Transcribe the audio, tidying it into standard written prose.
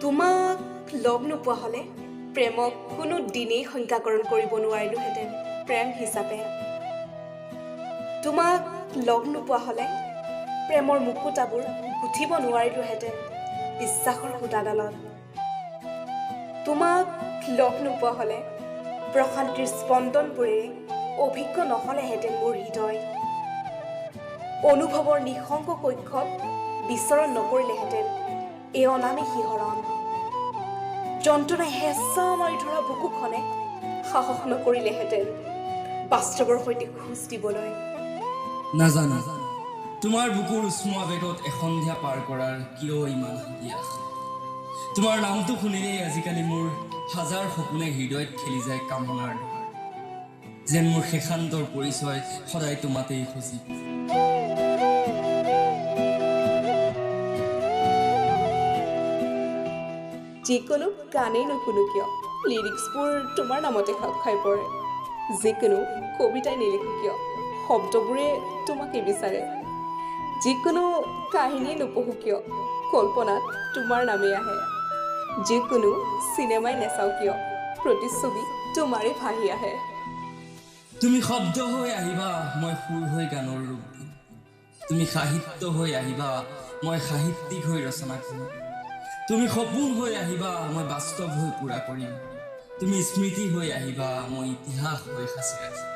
তোমাক লগ নোপোৱা হ'লে প্ৰেমক কোনো দিনেই সংজ্ঞাকৰণ কৰিব নোৱাৰিলোহেঁতেন প্ৰেম হিচাপে। তোমাক লগ নোপোৱা হ'লে প্ৰেমৰ মুকুতাবোৰ গুঠিব নোৱাৰিলোহেঁতেন বিশ্বাসৰ সূতাডালত। তোমাক লগ নোপোৱা হ'লে প্ৰশান্তিৰ স্পন্দনবোৰেৰে অভিজ্ঞ নহ'লেহেঁতেন মোৰ হৃদয়। অনুভৱৰ নিঃসংগ কক্ষত বিচৰণ নকৰিলেহেঁতেন এই অনামী শিহৰণ। যন্ত্ৰণাই হেঁচা মাৰি ধৰা বুকুখনে সাহস নকৰিলেহেঁতেন বাস্তৱৰ সৈতে খোজ দিবলৈ। নাজানো তোমাৰ বুকুৰ উষ্ম আৱেগত এসন্ধিয়া পাৰ কৰাৰ কিয় ইমান হাবিয়াস। তোমাৰ নামটো শুনিলেই আজিকালি মোৰ হাজাৰ সপোনে হৃদয়ত খেলি যায় কামনাৰ দ্বাৰ। যেন মোৰ শেষান্তৰ পৰিচয় সদায় তোমাতেই সজীৱ। যিকোনো গানেই নুশুনো কিয় লিৰিক্সবোৰ তোমাৰ নামতে খাপ খাই পৰে। যিকোনো কবিতাই নিলিখো কিয় শব্দবোৰে তোমাকে বিচাৰে। যিকোনো কাহিনীয়ে নপঢ়ো কিয় কল্পনাত তোমাৰ নামেই আহে। যিকোনো চিনেমাই নেচাওঁ কিয় প্ৰতিচ্ছবি তোমাৰে ভাহি আহে। তুমি শব্দ হৈ আহিবা মই সুৰ হৈ গানৰ ৰূপ দিম। তুমি সাহিত্য হৈ আহিবা মই সাহিত্যিক হৈ ৰচনা কৰিম। তুমি সপোন হৈ আহিবা মই বাস্তৱ হৈ পূৰা কৰিম। তুমি স্মৃতি হৈ আহিবা মই ইতিহাস হৈ সাঁচি ৰাখিম।